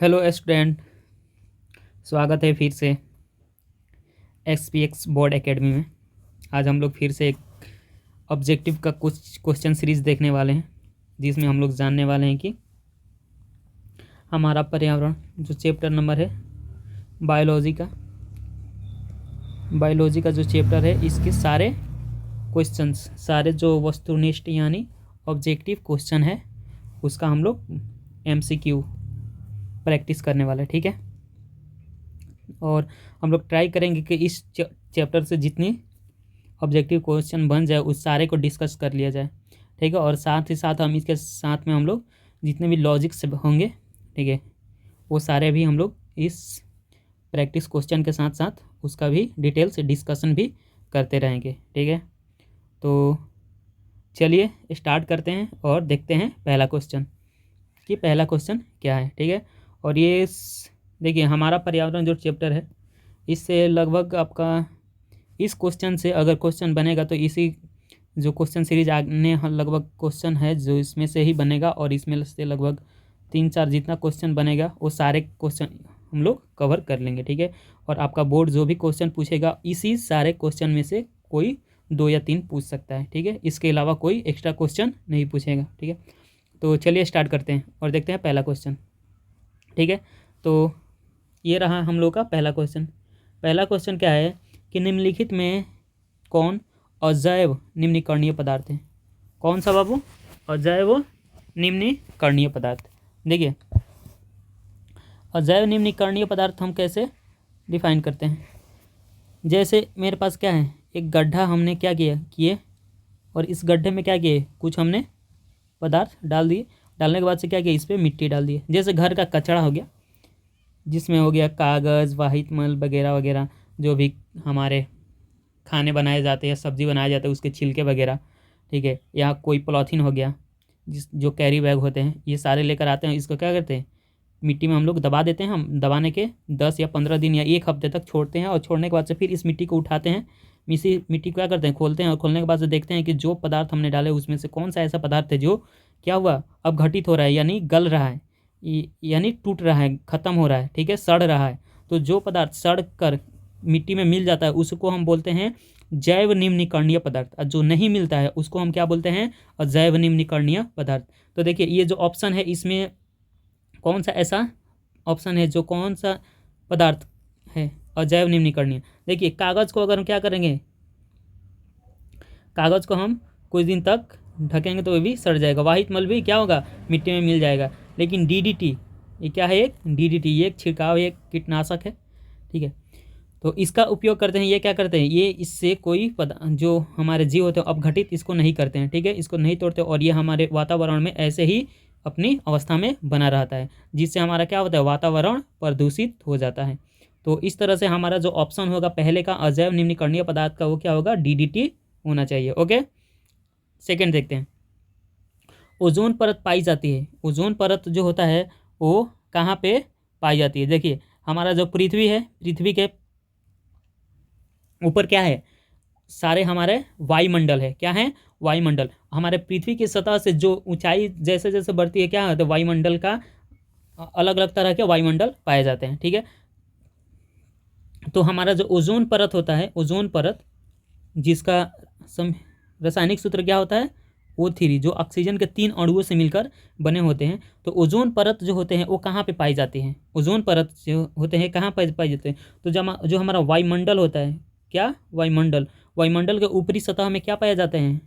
Hello student, स्वागत है फिर से एक्सपीएक्स बोर्ड एकेडमी में। आज हम लोग फिर से एक ऑब्जेक्टिव का कुछ क्वेश्चन सीरीज़ देखने वाले हैं, जिसमें हम लोग जानने वाले हैं कि हमारा पर्यावरण जो चैप्टर नंबर है बायोलॉजी का जो चैप्टर है, इसके सारे क्वेश्चंस, सारे जो वस्तुनिष्ठ यानी ऑब्जेक्टिव क्वेश्चन है, उसका हम लोग एमसीक्यू प्रैक्टिस करने वाले, ठीक है। और हम लोग ट्राई करेंगे कि इस चैप्टर से जितनी ऑब्जेक्टिव क्वेश्चन बन जाए उस सारे को डिस्कस कर लिया जाए, ठीक है। और साथ ही साथ हम इसके साथ में हम लोग जितने भी लॉजिक से होंगे, ठीक है, वो सारे भी हम लोग इस प्रैक्टिस क्वेश्चन के साथ साथ उसका भी डिटेल से डिस्कशन भी करते रहेंगे, ठीक है। तो चलिए स्टार्ट करते हैं और देखते हैं पहला क्वेश्चन कि पहला क्वेश्चन क्या है, ठीक है। और ये देखिए, हमारा पर्यावरण जो चैप्टर है, इससे लगभग आपका इस क्वेश्चन से अगर क्वेश्चन बनेगा तो इसी जो क्वेश्चन सीरीज आने लगभग क्वेश्चन है जो इसमें से ही बनेगा, और इसमें से लगभग 3-4 जितना क्वेश्चन बनेगा वो सारे क्वेश्चन हम लोग कवर कर लेंगे, ठीक है। और आपका बोर्ड जो भी क्वेश्चन पूछेगा इसी सारे क्वेश्चन में से कोई 2 या 3 पूछ सकता है, ठीक है। इसके अलावा कोई एक्स्ट्रा क्वेश्चन नहीं पूछेगा, ठीक है। तो चलिए स्टार्ट करते हैं और देखते हैं पहला क्वेश्चन, ठीक है। तो ये रहा हम लोग का पहला क्वेश्चन। पहला क्वेश्चन क्या है कि निम्नलिखित में कौन अजैव निम्नीकरणीय पदार्थ है? कौन सा बाबू? अजैव निम्नीकरणीय पदार्थ। देखिए, अजैव निम्नीकरणीय पदार्थ हम कैसे डिफाइन करते हैं? जैसे मेरे पास क्या है, एक गड्ढा हमने क्या किए और इस गड्ढे में क्या किए, कुछ हमने पदार्थ डाल दिए। डालने के बाद से क्या किया, इस पर मिट्टी डाल दी। जैसे घर का कचरा हो गया, जिसमें हो गया कागज़, वाहित मल वगैरह वगैरह, जो भी हमारे खाने बनाए जाते हैं, सब्जी बनाए जाते हैं, उसके छिलके वगैरह, ठीक है। या कोई पॉलीथीन हो गया, जो कैरी बैग होते हैं, ये सारे लेकर आते हैं। इसको क्या करते हैं, मिट्टी में हम लोग दबा देते हैं। हम दबाने के 10 या 15 दिन या 1 हफ्ते तक छोड़ते हैं, और छोड़ने के बाद से फिर इस मिट्टी को उठाते हैं। इसी मिट्टी को क्या करते हैं, खोलते हैं, और खोलने के बाद से देखते हैं कि जो पदार्थ हमने डाले उसमें से कौन सा ऐसा पदार्थ है जो क्या हुआ, अब घटित हो रहा है, यानी गल रहा है, यानी टूट रहा है, ख़त्म हो रहा है, ठीक है, सड़ रहा है। तो जो पदार्थ सड़ कर मिट्टी में मिल जाता है उसको हम बोलते हैं जैव निम्नीकरणीय पदार्थ, और जो नहीं मिलता है उसको हम क्या बोलते हैं, अजैव निम्नीकरणीय पदार्थ। तो देखिए, ये जो ऑप्शन है इसमें कौन सा ऐसा ऑप्शन है जो कौन सा पदार्थ है अजैव निम्नीकरणीय? देखिए, कागज़ को अगर हम क्या करेंगे, कागज़ को हम कुछ दिन तक ढकेंगे तो ये भी सड़ जाएगा। वाहित मल भी क्या होगा, मिट्टी में मिल जाएगा। लेकिन डीडीटी, ये क्या है, एक डीडीटी, ये एक छिड़काव, एक कीटनाशक है, ठीक है। तो इसका उपयोग करते हैं। ये क्या करते हैं, ये इससे कोई जो हमारे जीव होते हैं अपघटित इसको नहीं करते हैं, ठीक है, इसको नहीं तोड़ते, और ये हमारे वातावरण में ऐसे ही अपनी अवस्था में बना रहता है, जिससे हमारा क्या होता है, वातावरण प्रदूषित हो जाता है। तो इस तरह से हमारा जो ऑप्शन होगा पहले का अजैव निम्नीकरणीय पदार्थ का, वो क्या होगा, डीडीटी होना चाहिए, ओके। सेकेंड देखते हैं, ओजोन परत पाई जाती है। ओजोन परत जो होता है वो कहाँ पे पाई जाती है? देखिए, हमारा जो पृथ्वी है, पृथ्वी के ऊपर क्या है, सारे हमारे वायुमंडल है। क्या है, वायुमंडल। हमारे पृथ्वी की सतह से जो ऊंचाई जैसे जैसे बढ़ती है, क्या होता है, वायुमंडल का अलग अलग तरह के वायुमंडल पाए जाते हैं, ठीक है। तो हमारा जो ओजोन परत होता है, ओजोन परत जिसका रासायनिक सूत्र क्या होता है, O3, जो ऑक्सीजन के 3 अणुओं से मिलकर बने होते हैं। तो ओजोन परत जो होते हैं वो कहाँ पे पाई जाती हैं? ओजोन परत जो होते हैं कहाँ पाई जाते हैं? तो जो हमारा वायुमंडल होता है, क्या, वायुमंडल के ऊपरी सतह में क्या पाए जाते हैं,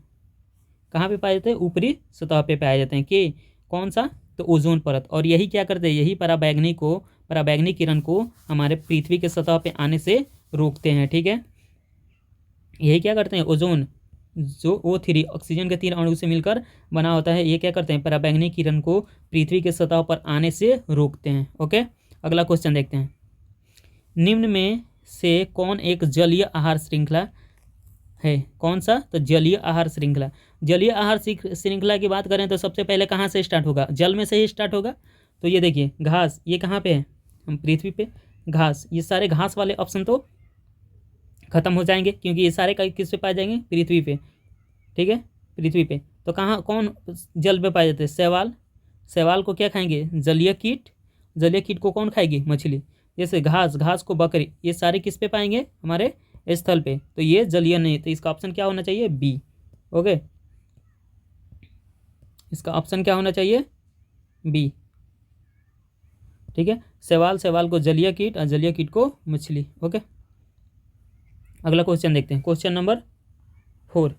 कहाँ पे पाए जाते हैं, ऊपरी सतह पे पाए जाते हैं। कि कौन सा, तो ओजोन परत। और यही क्या करते हैं, यही पराबैंगनी किरण को हमारे पृथ्वी के सतह पे आने से रोकते हैं, ठीक है। यही क्या करते हैं, ओजोन जो O3 ऑक्सीजन के 3 अणु से मिलकर बना होता है, ये क्या करते हैं, पराबैंगनी किरण को पृथ्वी के सतह पर आने से रोकते हैं, ओके। अगला क्वेश्चन देखते हैं, निम्न में से कौन एक जलीय आहार श्रृंखला है? कौन सा, तो जलीय आहार श्रृंखला। जलीय आहार श्रृंखला की बात करें तो सबसे पहले कहाँ से स्टार्ट होगा, जल में से ही स्टार्ट होगा। तो ये देखिए, घास, ये कहाँ पे है, हम पृथ्वी पे, घास, ये सारे घास वाले ऑप्शन तो खत्म हो जाएंगे, क्योंकि ये सारे किस पे पाए जाएंगे, पृथ्वी पे, ठीक है, पृथ्वी पे। तो कहाँ, कौन जल पे पाए जाते हैं, शैवाल। शैवाल को क्या खाएंगे, जलीय कीट। जलीय कीट को कौन खाएगी? मछली। जैसे घास, घास को बकरी, ये सारे किस पे पाएंगे? हमारे स्थल पे, तो ये जलीय नहीं। तो इसका ऑप्शन क्या होना चाहिए? बी। ओके, इसका ऑप्शन क्या होना चाहिए? बी। ठीक है, शैवाल, शैवाल को जलीय कीट और जलीय कीट को मछली। ओके, अगला क्वेश्चन देखते हैं। क्वेश्चन नंबर 4,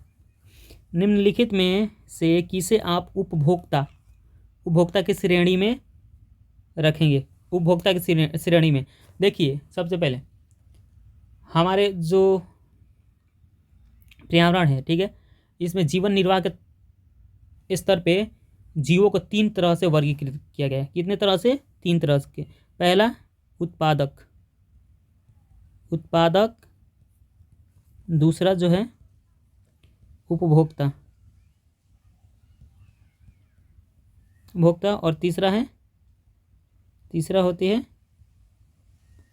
निम्नलिखित में से किसे आप उपभोक्ता की श्रेणी में रखेंगे? उपभोक्ता की श्रेणी में देखिए, सबसे पहले हमारे जो पर्यावरण है, ठीक है, इसमें जीवन निर्वाह के स्तर पे जीवों को 3 तरह से वर्गीकृत किया गया है। कितने तरह से? 3 तरह के। पहला उत्पादक, दूसरा जो है उपभोक्ता, और तीसरा होती है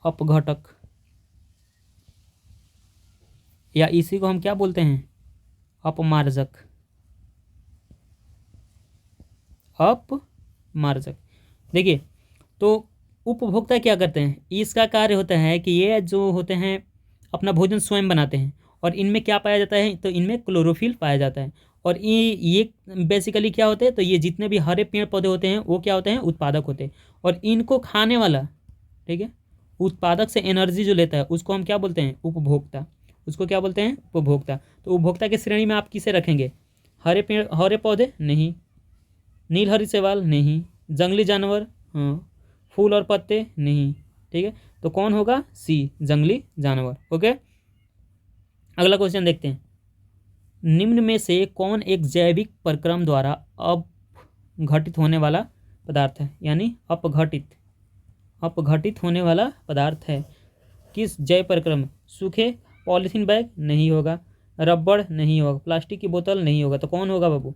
अपघटक, या इसी को हम क्या बोलते हैं? अपमार्जक। देखिए, तो उपभोक्ता क्या करते हैं? इसका कार्य होता है कि ये जो होते हैं अपना भोजन स्वयं बनाते हैं, और इनमें क्या पाया जाता है? तो इनमें क्लोरोफिल पाया जाता है। और ये बेसिकली क्या होते हैं? तो ये जितने भी हरे पेड़ पौधे होते हैं वो क्या होते हैं? उत्पादक होते हैं। और इनको खाने वाला, ठीक है, उत्पादक से एनर्जी जो लेता है उसको हम क्या बोलते हैं? उपभोक्ता। उसको क्या बोलते हैं? उपभोक्ता। तो उपभोक्ता की श्रेणी में आप किसे रखेंगे? हरे पेड़, हरे पौधे नहीं, नीलहरी शैवाल नहीं, जंगली जानवर हाँ, फूल और पत्ते नहीं। ठीक है, तो कौन होगा? सी, जंगली जानवर। ओके, अगला क्वेश्चन देखते हैं। निम्न में से कौन एक जैविक प्रक्रम द्वारा अपघटित होने वाला पदार्थ है? यानी अपघटित होने वाला पदार्थ है। किस जैव प्रक्रम? सूखे पॉलीथीन बैग नहीं होगा, रबड़ नहीं होगा, प्लास्टिक की बोतल नहीं होगा, तो कौन होगा बाबू?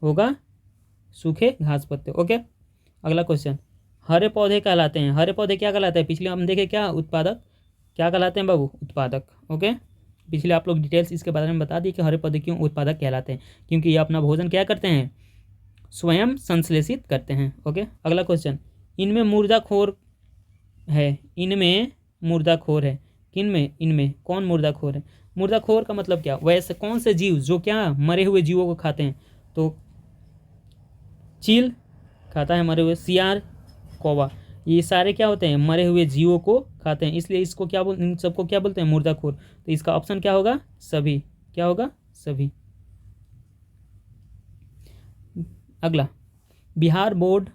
होगा सूखे घास पत्ते। ओके, अगला क्वेश्चन। हरे पौधे कहलाते हैं, हरे पौधे क्या कहलाते हैं? पिछले हम देखे क्या? उत्पादक। क्या कहलाते हैं बाबू? उत्पादक। ओके, पिछले आप लोग डिटेल्स इसके बारे में बता दिए कि हरे पौधे क्यों उत्पादक कहलाते हैं, क्योंकि ये अपना भोजन क्या करते हैं? स्वयं संश्लेषित करते हैं। ओके, अगला क्वेश्चन। इनमें मुर्दाखोर है, किनमें? इनमें कौन मुर्दाखोर है? मुर्दाखोर का मतलब क्या? वैसे कौन से जीव जो क्या मरे हुए जीवों को खाते हैं? तो चील खाता है मरे हुए, सियार, कौवा, ये सारे क्या होते हैं? मरे हुए जीवों को खाते हैं, इसलिए इसको क्या इन सबको क्या बोलते हैं? मुर्दाखोर। तो इसका ऑप्शन क्या होगा? सभी। क्या होगा? सभी। अगला बिहार बोर्ड,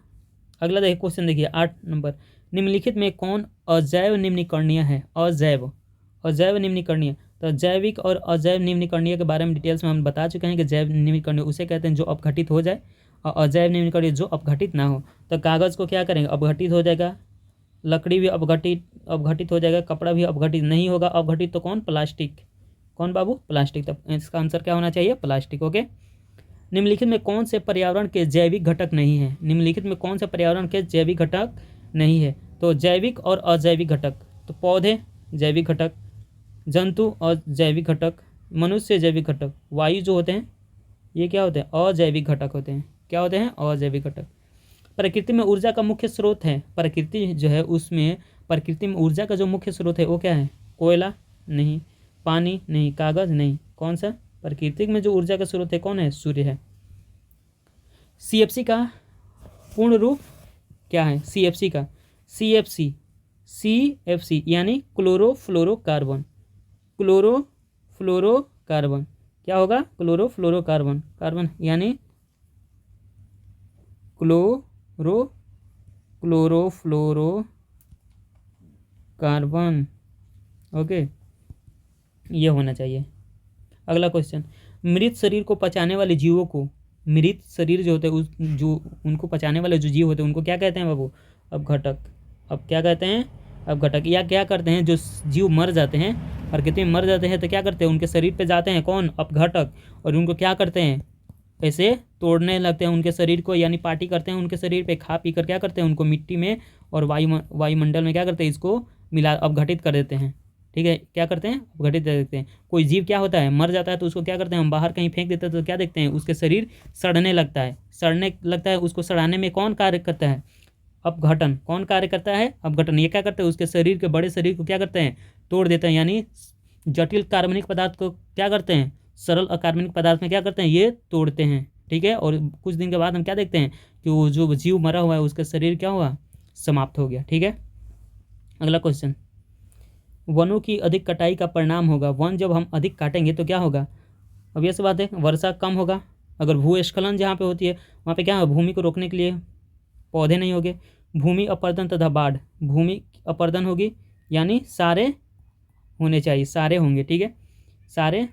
अगला देखिए क्वेश्चन, देखिए 8 नंबर। निम्नलिखित में कौन अजैव निम्नीकरणीय है? अजैव निम्नीकरणीय। तो जैविक और अजैव निम्नीकरणीय के बारे में डिटेल्स में हम बता चुके हैं कि जैव निम्नीकरणीय उसे कहते हैं जो अपघटित हो जाए, और अजैव निम्नीकरणीय जो अपघटित ना हो। तो कागज़ को क्या करेंगे? अपघटित हो जाएगा, लकड़ी भी अपघटित हो जाएगा, कपड़ा भी अपघटित नहीं होगा। अपघटित तो कौन? प्लास्टिक। कौन बाबू? प्लास्टिक। तब इसका आंसर क्या होना चाहिए? प्लास्टिक। ओके, निम्नलिखित में कौन से पर्यावरण के जैविक घटक नहीं है? निम्नलिखित में कौन से पर्यावरण के जैविक घटक नहीं है? तो जैविक और अजैविक घटक, तो पौधे जैविक घटक, जंतु और जैविक घटक, मनुष्य जैविक घटक, वायु जो होते हैं ये क्या होते हैं? अजैविक घटक होते हैं। क्या होते हैं? अजैविक घटक। प्रकृति में ऊर्जा का मुख्य स्रोत है, प्रकृति जो है उसमें प्रकृति में ऊर्जा का जो मुख्य स्रोत है वो क्या है? कोयला नहीं, पानी नहीं, कागज नहीं, कौन सा? प्रकृति में जो ऊर्जा का स्रोत है कौन है? सूर्य है। सीएफसी का पूर्ण रूप क्या है? सीएफसी का सीएफसी यानी क्लोरोफ्लोरोकार्बन। क्लोरोफ्लोरोकार्बन क्या होगा? क्लोरोफ्लोरोकार्बन, कार्बन यानी क्लोरोफ्लोरोकार्बन। ओके, ये होना चाहिए। अगला क्वेश्चन। मृत शरीर को पचाने वाले जीवों को, मृत शरीर जो होते हैं जो उनको पचाने वाले जो जीव होते हैं उनको क्या कहते हैं बाबू? अपघटक। अब क्या कहते हैं? अपघटक। या क्या करते हैं? जो जीव मर जाते हैं, प्रकृति में मर जाते हैं, तो क्या करते हैं? उनके शरीर पे जाते हैं कौन? अपघटक, और उनको क्या करते हैं? ऐसे तोड़ने लगते हैं उनके शरीर को, यानी पार्टी करते हैं उनके शरीर पे, खा पी कर क्या करते हैं? उनको मिट्टी में और वायुमंडल में क्या करते हैं? इसको मिला अपघटित कर देते हैं। ठीक है, क्या करते हैं? अपघटित कर देते हैं। कोई जीव क्या होता है? मर जाता है तो उसको क्या करते हैं? हम बाहर कहीं फेंक देते हैं, तो क्या देखते हैं? उसके शरीर सड़ने लगता है, उसको सड़ाने में कौन कार्य करता है? अपघटन, कौन कार्य करता है? अपघटन। ये क्या करते हैं? उसके शरीर के बड़े शरीर को क्या करते हैं? तोड़ देते हैं, यानी जटिल कार्बनिक पदार्थ को क्या करते हैं? सरल अकार्बनिक पदार्थ में क्या करते हैं? ये तोड़ते हैं, ठीक है। और कुछ दिन के बाद हम क्या देखते हैं कि वो जो जीव मरा हुआ है उसका शरीर क्या हुआ? समाप्त हो गया, ठीक है। अगला क्वेश्चन, वनों की अधिक कटाई का परिणाम होगा। वन जब हम अधिक काटेंगे तो क्या होगा? अब ये सी बात है, वर्षा कम होगा। अगर भूस्खलन जहाँ पे होती है वहाँ पे क्या है? भूमि को रोकने के लिए पौधे नहीं होंगे। भूमि अपरदन तथा बाढ़, भूमि अपरदन होगी, यानी सारे होने चाहिए, सारे होंगे, ठीक है। सारे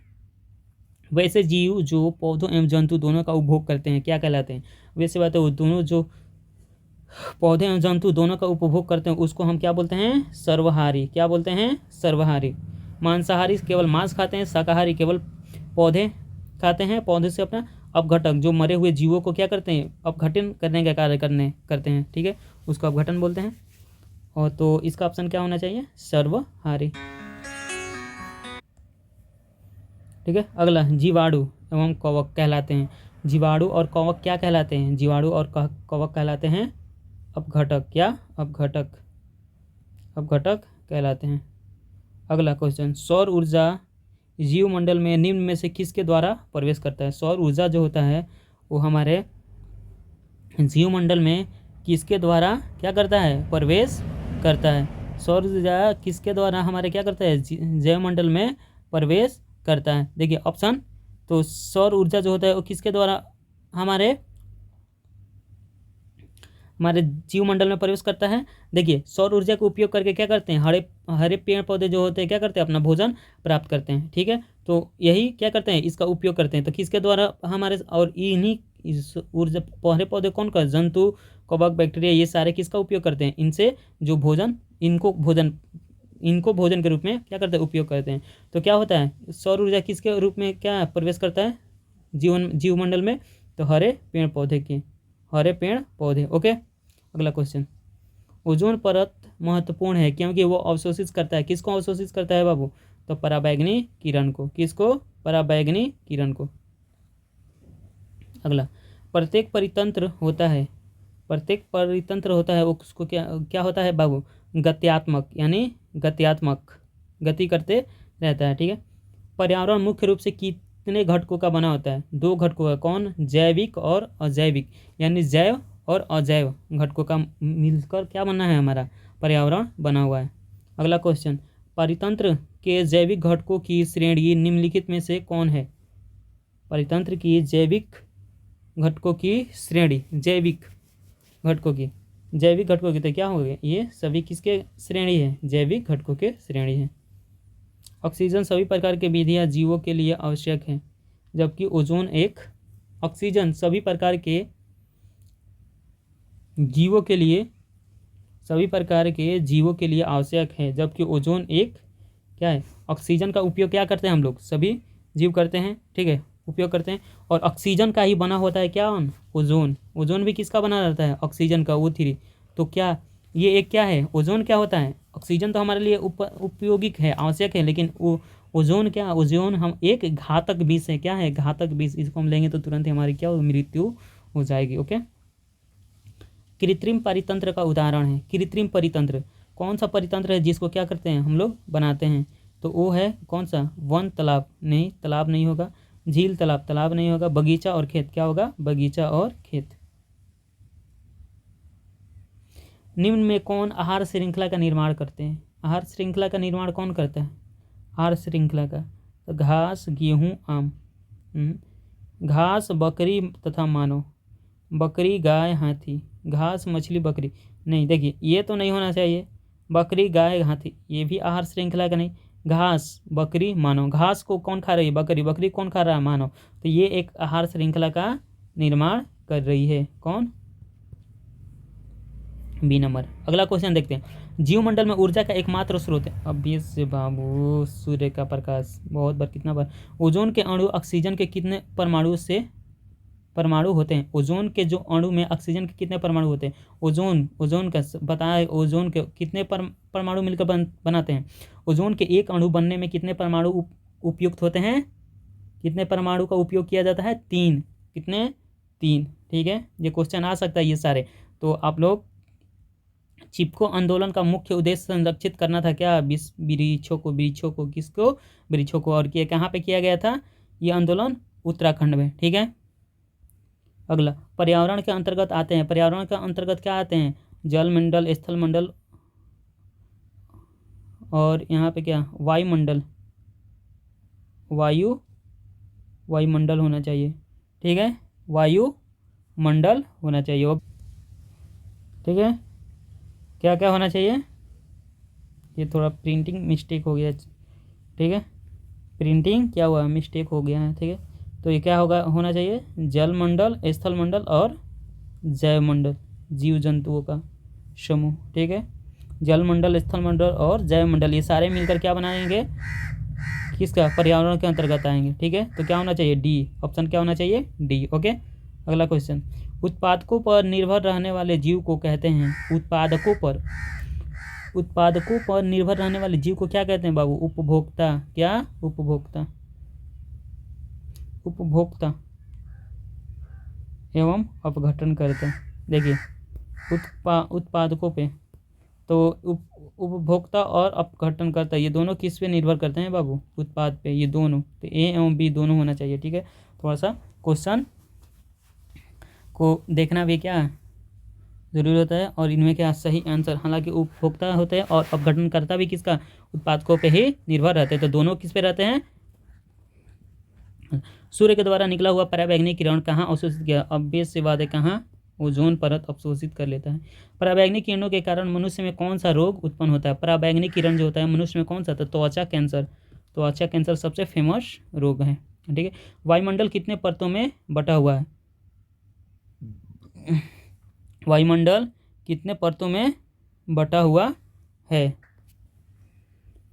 वैसे जीव जो पौधों एवं जंतु दोनों का उपभोग करते हैं क्या कहलाते हैं? वैसे बात है, वो दोनों जो पौधे एवं जंतु दोनों का उपभोग करते हैं उसको हम क्या बोलते हैं? सर्वहारी। क्या बोलते हैं? सर्वहारी। मांसाहारी केवल मांस खाते हैं, शाकाहारी केवल पौधे खाते हैं, पौधे से अपना अपघटक, जो मरे हुए जीवों को क्या करते हैं? अपघटन करने का कार्य करते हैं, ठीक है, उसको अपघटन बोलते हैं। और तो इसका ऑप्शन क्या होना चाहिए? सर्वहारी, ठीक है। अगला, जीवाणु एवं कवक कहलाते हैं। जीवाणु और कवक क्या कहलाते हैं? जीवाणु और कवक कहलाते हैं अपघटक। क्या? अपघटक, अपघटक कहलाते हैं। अगला क्वेश्चन, सौर ऊर्जा जीवमंडल में निम्न में से किसके द्वारा प्रवेश करता है? सौर ऊर्जा जो होता है वो हमारे जीवमंडल में किसके द्वारा क्या करता है? प्रवेश करता है। सौर ऊर्जा किसके द्वारा हमारे क्या करता है? जीवमंडल में प्रवेश करता है। देखिए ऑप्शन, तो सौर ऊर्जा जो होता है वो किसके द्वारा हमारे जीवमंडल में प्रवेश करता है? देखिए सौर ऊर्जा का उपयोग करके क्या करते हैं? हरे हरे पेड़ पौधे जो होते हैं क्या करते हैं? अपना भोजन प्राप्त करते हैं, ठीक है। तो यही क्या करते हैं? इसका उपयोग करते हैं। तो किसके द्वारा हमारे, और इन्हीं इस ऊर्जा, हरे पौधे कौन कर? जंतु, कवक, बैक्टीरिया, ये सारे किसका उपयोग करते हैं? इनसे जो भोजन, इनको भोजन के रूप में क्या करते हैं? उपयोग करते हैं। तो क्या होता है? सौर ऊर्जा किसके रूप में क्या प्रवेश करता है जीवमंडल में? तो हरे पेड़ पौधे, ओके। अगला क्वेश्चन, ओजोन परत महत्वपूर्ण है क्योंकि वो अवशोषित करता है। किसको अवशोषित करता है बाबू? तो पराबैंगनी किरण को। किसको? पराबैंगनी किरण को। अगला, प्रत्येक परितंत्र होता है वो उसको क्या क्या होता है बाबू? गत्यात्मक, यानी गति करते रहता है, ठीक है। पर्यावरण मुख्य रूप से कितने घटकों का बना होता है? 2 घटकों का। कौन? जैविक और अजैविक, यानी जैव और अजैव घटकों का मिलकर क्या बना है? हमारा पर्यावरण बना हुआ है। अगला क्वेश्चन, परितंत्र के जैविक घटकों की श्रेणी निम्नलिखित में से कौन है? परितंत्र की जैविक घटकों की श्रेणी, जैविक घटकों की तो क्या हो गए? ये सभी किसके श्रेणी है? जैविक घटकों के श्रेणी है। ऑक्सीजन सभी प्रकार के विधियाँ जीवों के लिए आवश्यक है, जबकि ओजोन एक, ऑक्सीजन सभी प्रकार के जीवों के लिए आवश्यक है, जबकि ओजोन एक क्या है? ऑक्सीजन का उपयोग क्या करते हैं हम लोग? सभी जीव करते हैं, ठीक है, उपयोग करते हैं। और ऑक्सीजन का ही बना होता है क्या? ओजोन भी किसका बना रहता है? ऑक्सीजन का, O3। तो क्या ये एक क्या है? ओजोन क्या होता है? ऑक्सीजन तो हमारे लिए उपयोगिक है, आवश्यक है, लेकिन ओजोन क्या? ओजोन हम एक घातक विष है। क्या है? घातक विष। इसको हम लेंगे तो तुरंत ही हमारी क्या मृत्यु हो जाएगी, ओके। कृत्रिम परितंत्र का उदाहरण है। कृत्रिम परितंत्र कौन सा परितंत्र है जिसको क्या करते हैं हम लोग? बनाते हैं। तो वो है कौन सा? वन, तालाब नहीं, तालाब नहीं होगा। झील, तालाब नहीं होगा। बगीचा और खेत, क्या होगा? बगीचा और खेत। निम्न में कौन आहार श्रृंखला का निर्माण करते हैं? आहार श्रृंखला का निर्माण कौन करता है? आहार श्रृंखला का, तो घास, गेहूँ, आम। घास, बकरी तथा मानव। बकरी, गाय, हाथी। घास, मछली, बकरी। नहीं, देखिए ये तो नहीं होना चाहिए। बकरी, गाय, हाथी, ये भी आहार श्रृंखला का नहीं। घास, बकरी, मानव। घास को कौन खा रही है? बकरी। बकरी कौन खा रहा है? मानव। तो ये एक आहार श्रृंखला का निर्माण कर रही है। कौन? B number. अगला क्वेश्चन देखते हैं, जीवमंडल में ऊर्जा का एकमात्र स्रोत है। अब ये से बाबू, सूर्य का प्रकाश। बहुत बार, कितना बार? ओजोन के अणु ऑक्सीजन के कितने परमाणु होते हैं? ओजोन के जो अणु में ऑक्सीजन के कितने परमाणु होते हैं? ओजोन का बताए, ओजोन के कितने परमाणु मिलकर बनाते हैं? ओजोन के एक अणु बनने में कितने परमाणु उपयुक्त होते हैं? कितने परमाणु का उपयोग किया जाता है? 3। कितने? 3, ठीक है। ये क्वेश्चन आ सकता है ये सारे, तो आप लोग चिपको आंदोलन का मुख्य उद्देश्य संरक्षित करना था क्या? वृक्षों को किसको? वृक्षों को। और किया कहाँ पे किया गया था ये आंदोलन? उत्तराखंड में। ठीक है। अगला, पर्यावरण के अंतर्गत आते हैं। पर्यावरण के अंतर्गत क्या आते हैं? जल मंडल, स्थल मंडल और यहाँ पे क्या? वायुमंडल। वायुमंडल होना चाहिए। ठीक है, वायुमंडल होना चाहिए। ठीक है, क्या क्या होना चाहिए? ये थोड़ा प्रिंटिंग मिस्टेक हो गया। ठीक है, प्रिंटिंग क्या हुआ? मिस्टेक हो गया है। ठीक है, तो ये क्या होना चाहिए? जल मंडल, स्थल मंडल और जैव मंडल, जीव जंतुओं का समूह। ठीक है, जल मंडल, स्थल मंडल और जैव मंडल, ये सारे मिलकर क्या बनाएंगे? किसका? पर्यावरण के अंतर्गत आएंगे। ठीक है, तो क्या होना चाहिए? डी। ऑप्शन क्या होना चाहिए? डी। ओके। अगला क्वेश्चन, उत्पादकों पर निर्भर रहने वाले जीव को कहते हैं? उत्पादकों पर निर्भर रहने वाले जीव को क्या कहते हैं बाबू? उपभोक्ता। क्या? उपभोक्ता एवं अपघटनकर्ता। देखिए, उत्पादकों पे तो उपभोक्ता और अपघटनकर्ता, ये दोनों किस पे निर्भर करते हैं बाबू? उत्पाद पे। ये दोनों, तो ए एवं बी दोनों होना चाहिए। ठीक है, थोड़ा सा क्वेश्चन को देखना भी क्या जरूरी होता है, और इनमें क्या सही आंसर। हालांकि उपभोक्ता होते हैं और अपघटनकर्ता भी किसका? उत्पादकों पे ही निर्भर रहते हैं, तो दोनों किस पे रहते हैं? सूर्य के द्वारा निकला हुआ पराबैंगनी किरण कहाँ अवशोषित किया? ऑब्वियस सी बात है, कहाँ? ओजोन परत अवशोषित कर लेता है। पराबैंगनी किरणों के कारण मनुष्य में कौन सा रोग उत्पन्न होता है? पराबैंगनी किरण जो होता है मनुष्य में कौन सा? तो त्वचा कैंसर। त्वचा कैंसर सबसे फेमस रोग है। ठीक है, वायुमंडल कितने परतों में बटा हुआ है? वायुमंडल कितने परतों में बटा हुआ है?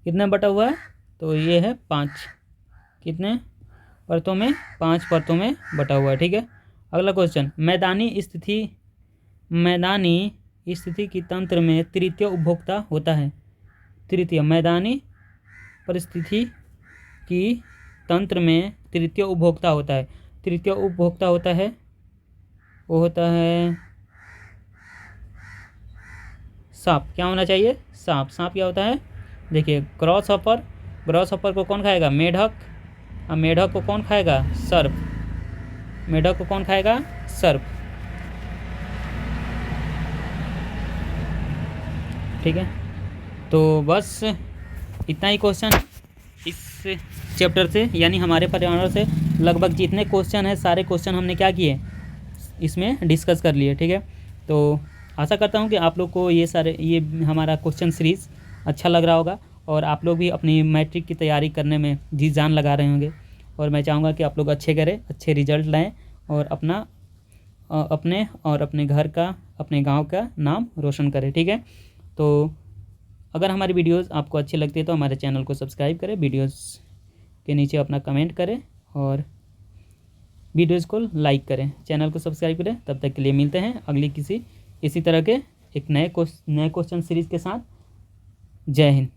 कितने बटा हुआ है? तो ये है 5। कितने परतों में? 5 परतों में बटा हुआ है। ठीक है, अगला क्वेश्चन, मैदानी स्थिति की तंत्र में तृतीय उपभोक्ता होता है? तृतीय, मैदानी परिस्थिति की तंत्र में तृतीय उपभोक्ता होता है। तृतीय उपभोक्ता होता है, वो होता है सांप। क्या होना चाहिए? सांप। सांप क्या होता है? देखिए, ग्रॉसहॉपर को कौन खाएगा? मेढक। अब मेढक को कौन खाएगा? सर्प। मेढक को कौन खाएगा? सर्प। ठीक है, तो बस इतना ही क्वेश्चन इस चैप्टर से, यानी हमारे पर्यावरण से लगभग जितने क्वेश्चन हैं सारे क्वेश्चन हमने क्या किए? इसमें डिस्कस कर लिए। ठीक है, तो आशा करता हूँ कि आप लोग को ये हमारा क्वेश्चन सीरीज़ अच्छा लग रहा होगा, और आप लोग भी अपनी मैट्रिक की तैयारी करने में जी जान लगा रहे होंगे, और मैं चाहूँगा कि आप लोग अच्छे करें, अच्छे रिजल्ट लाएं और अपने घर का, अपने गांव का नाम रोशन करें। ठीक है, तो अगर हमारी वीडियोस आपको अच्छी लगती है तो हमारे चैनल को सब्सक्राइब करें, वीडियोस के नीचे अपना कमेंट करें और वीडियोस को लाइक करें, चैनल को सब्सक्राइब करें। तब तक के लिए मिलते हैं अगली किसी इसी तरह के एक नए क्वेश्चन सीरीज़ के साथ। जय हिंद।